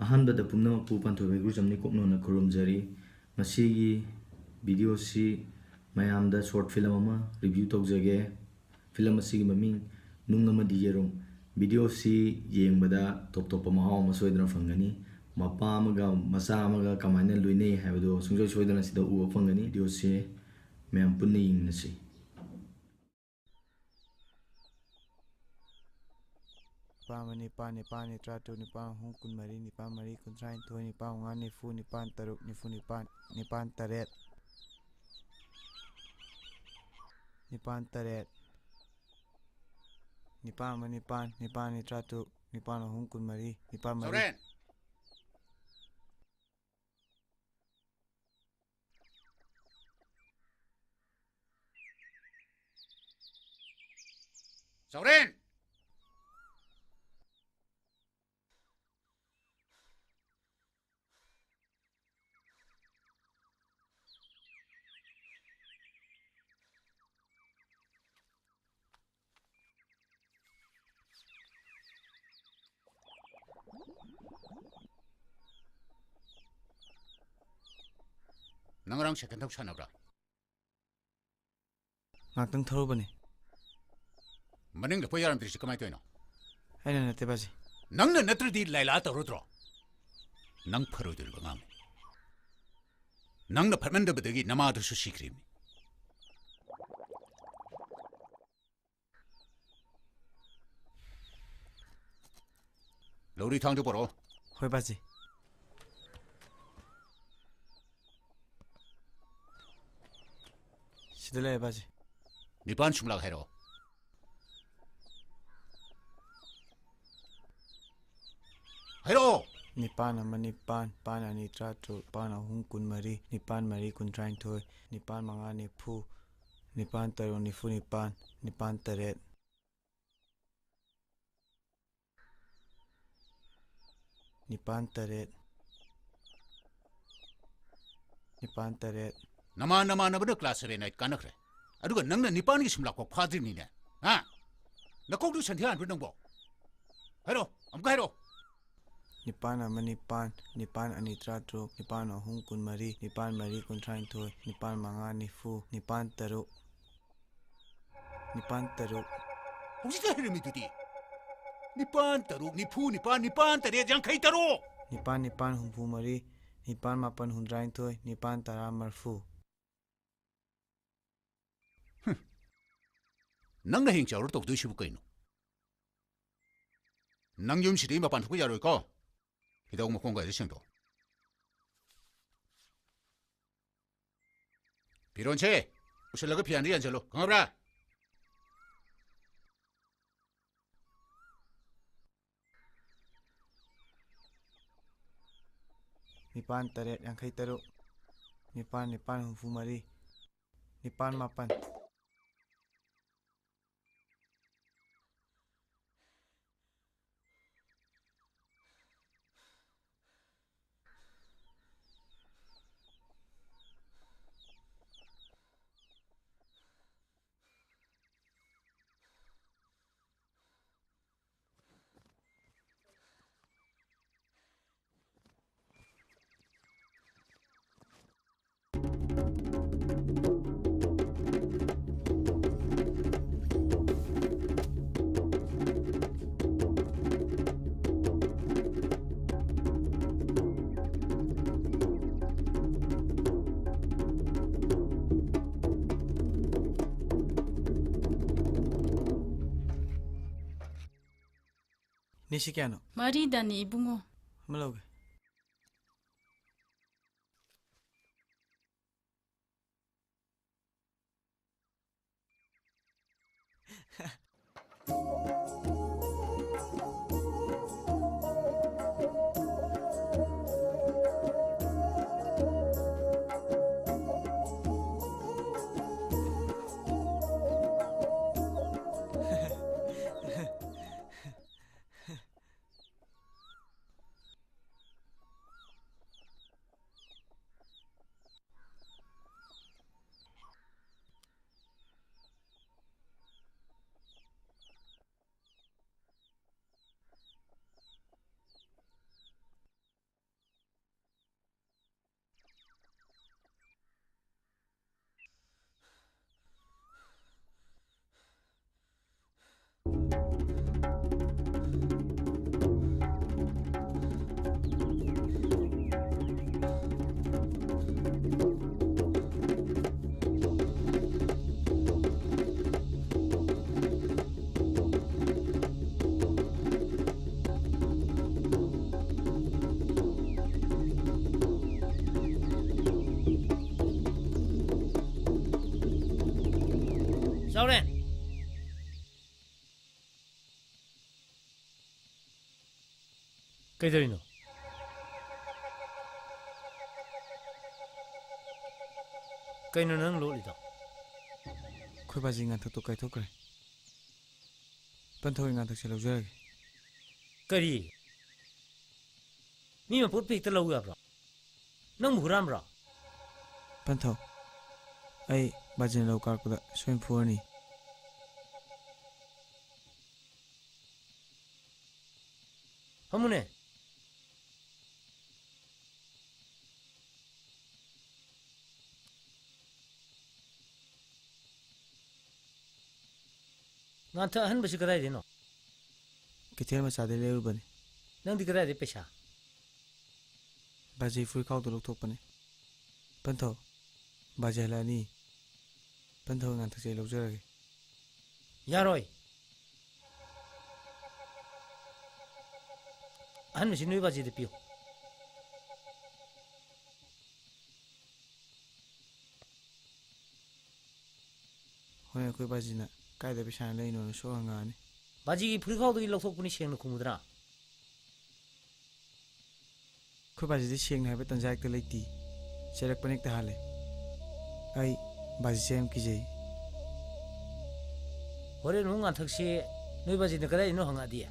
ꯑꯍꯥꯟꯕꯗ ꯄꯨꯝꯅꯃꯛꯄꯨ ꯄꯥꯟꯊꯣꯏ ꯃꯩꯒ꯭ꯔꯨꯖꯝꯅꯤ ꯀꯣꯛꯅꯣꯅ ꯈꯨꯔꯨꯝꯖꯔꯤ ꯃꯁꯤꯒꯤ ꯚꯤꯗꯤꯑꯣꯁꯤ ꯃꯌꯥꯝꯗ ꯁꯣꯔꯠ ꯐꯤꯂꯝ ꯑꯃ ꯔꯤꯚ꯭ꯌꯨ ꯇꯧꯖꯒꯦ ꯐꯤꯂꯝ ꯑꯁꯤꯒꯤ ꯃꯃꯤꯡ ꯅꯨꯡ ꯑꯃꯗꯤ ꯌꯦꯔꯨꯝ ꯚꯤꯗꯤꯑꯣꯁꯤ ꯌꯦꯡꯕꯗ ꯇꯣꯞ ꯇꯣꯞꯄ ꯃꯍꯥꯎ ꯑꯃ ꯁꯣꯏꯗꯅ ꯐꯪꯒꯅꯤ ꯃꯄꯥ ꯑꯃꯒ ꯃꯆꯥ ꯑꯃꯒ ꯀꯃꯥꯏꯅ ꯂꯣꯏꯅꯩ ꯍꯥꯏꯕꯗꯣ ꯁꯨꯡꯁꯣꯏ ꯁꯣꯏꯗꯅ ꯁꯤꯗ ꯎꯕ ꯐꯪꯒꯅꯤ ꯚꯤꯗꯤꯑꯣꯁꯤ ꯃꯌꯥꯝ ꯄꯨꯟꯅ ꯌꯦꯡꯃꯤꯟꯅꯁꯤ Nipa nipa nipa nitra tu nipa hong kun mari nipa mari kun train tu nipa nga nifu nipa taruk nifu nipa nipa taret nipa taret nipa manipa nipa nitra tu nipa hong kun mari nipa mari Sauren! Nangrang second thok sanabra. Ngakang tharubani. Maning da poyaram trisi kamay toino. Aina nate baji. Nang na natri di laila ta rudro. Nang pharu dil bangam. Nang na pharmanda badagi namadu su sikrim. Lori thang jo poro. Hoi baji. Sidale baji. Nipan shumlag hero. Hero! Nipan ama nipan, pan ani tratu, pan ahung kun mari, nipan mari kun train toy, nipan mga nipu, nipan taro nifu nipan, nipan taret. Nipan taret. Nipan taret. Nama nabada class 7 night kanakre. Aduga nang na nipan gi shumlag ko phadri ni ne. Ha? Nakok du sandhian rudang bo. Hero, amka hero. Nipan ama nipan, nipan ani tratu, nipan ahung kun mari, nipan mari kun train toy, nipan mga nifu, nipan taro. Nipan taro. How's it here me today? Nipan taruk nipan tare jang khai taro. Nipan nipan humpu mari, nipan mapan hundrain toy, nipan tara marfu. Nang na hing chawr tok du shibu kaino. Nang yum shiri mapan thuk yaroi ko. Hidaw mo kong ga jising do. Pironche, usalaga pian riyan chalo. Kangabra. Nipan taret yang kay taro. Nipan humpu mari, nipan mapan. Nisi kano? Mari dani ibungo. Malawag. Chauren. Kaidarino. Kaino nang lo lido. Khoi baji ngan thak to kai thok kre. Pan thoi ngan thak se lo jare. Kari. Mi ma put pik ta lo ya bro. Nang muram bro. Pan thau. Ai baji lo kar ko da swim fu ani. Hamune. Ngantha han basi kadai dino. Kithel ma chade le ru bani. Nang di kadai de pesha. Baji fui khau to lok thok pani. Pan thau. Baji la ni. Pan thau ngan thak se lo jare. Yaroi. Han basi nui baji de piu. Hoi khoi baji na kai da bishan le no so nga ni. Baji ki phuri khau to ki loksok puni sheng na khumudra. Khoi baji di sheng na ba tan jai te le ti. Cherak panik ta hale. Ai baji sem ki jai. Hore nu nganthak se nui baji de kadai no hanga dia.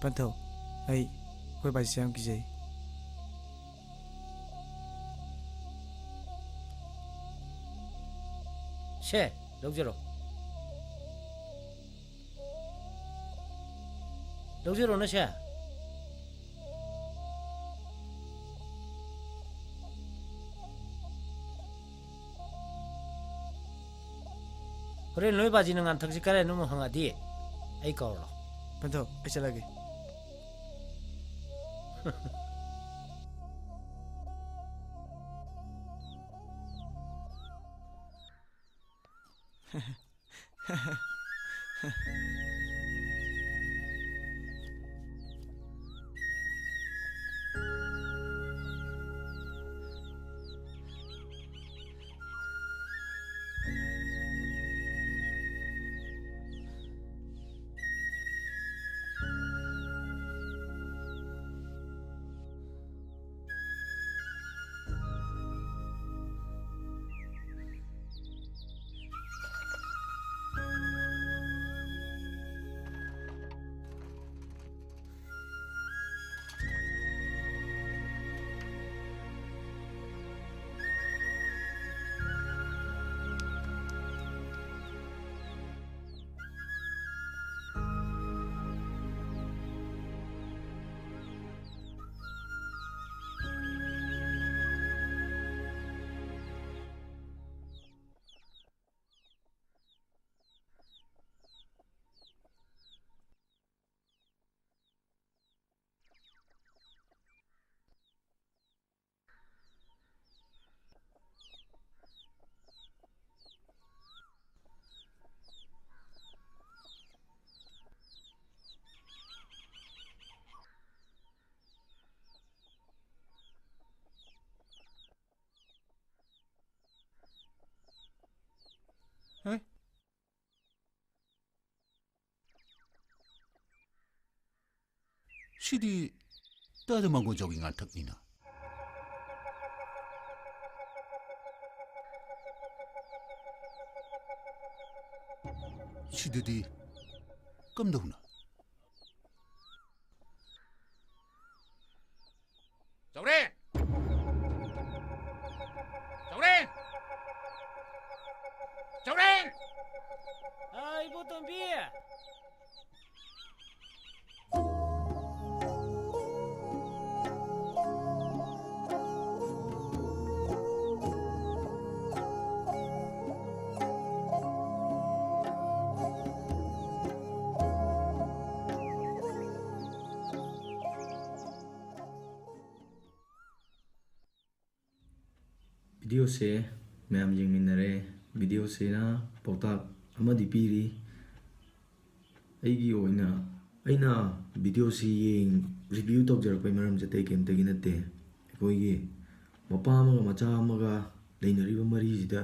Pan thau. Ai khoi baji sem ki jai. She, lokjero. Lokjero na she. Hore nui baji nang anthak se kadai no hanga dia. Ai kaur lo. Pan thau. Ai chala ge. Hey? Sidi tada mango jogi nganthak ni na. Sididi kamdona. Chauren! Chauren! Chauren! Ai bo tombi. Video ꯁꯦ ꯃꯌꯥꯝ ꯌꯦꯡꯃꯤꯟꯅꯔꯦ video ꯁꯦꯅ ꯄꯥꯎꯇꯥꯛ ꯑꯃꯗꯤ ꯄꯤꯔꯤ ꯑꯩꯒꯤ ꯑꯣꯏꯅ ꯑꯩꯅ ꯚꯤꯗꯤꯑꯣꯁꯤ review ꯇꯧꯖꯔꯛꯄꯒꯤ ꯃꯔꯝꯁꯦ ꯑꯇꯩ ꯀꯩꯝꯇꯒꯤ ꯅꯠꯇꯦ ꯑꯩꯈꯣꯏꯒꯤ ꯃꯄꯥ ꯑꯃꯒ ꯃꯆꯥ ꯑꯃꯒ ꯂꯩꯅꯔꯤꯕ ꯃꯔꯤꯁꯤꯗ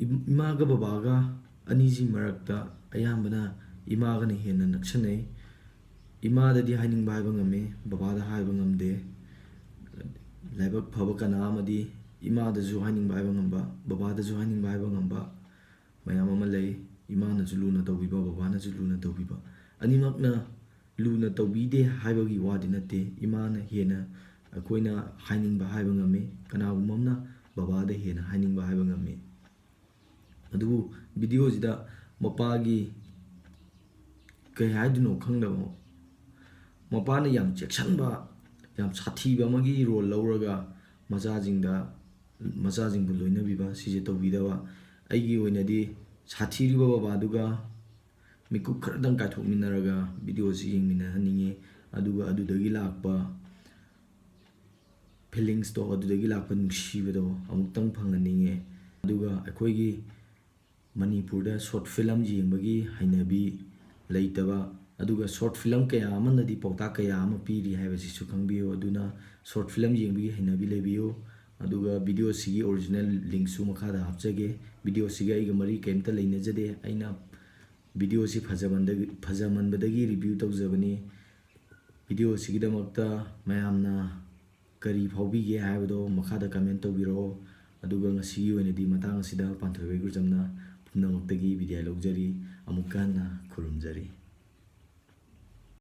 imaga babaga aniji marakta ayambana imagana henna naksanai imada di haining bai bangame babada hai bangamde laibak phaba kana amadi imada ju haining bai bangamba babada ju haining bai bangamba mayam ama lei imana ju luna tawbiba babana ju luna tawbiba animakna luna tawbide haibagi wadi nate imana hena akoina haining ba haiba ngame kanagumamna babada hena haining ba haiba ngame adubu video jida mapagi kai haiduno khangdabo mapana yam cheksanba yam sathiba magi role lauraga majajingbu loinabiba sije tawbidawa aigi oinadi sathiriba babaduga mikuk khardang kaithokminaraga video si yengmina haninge aduga adudagi lakpa feelings to adudagi lakpa nungsibedo amuktang phanganinge aduga akoigi manipurda short film yengbagi hainabi leitaba aduga short film kaya amanadi pauta kaya ama piri haibasisu khangbiyo aduna short film yengbagi hainabi lebiyo aduga video sigi original link su makhada hapjage video siga iga mari kemta leinajade aina video si fajamanbadagi review tawjabani video sigidamakta mayamna kari phawbige haibado makhada comment tawbiro aduga ngasi oinadi matang asida Panthoi Waigurjamna pumnamuktagi video lawjari amukana khurumjari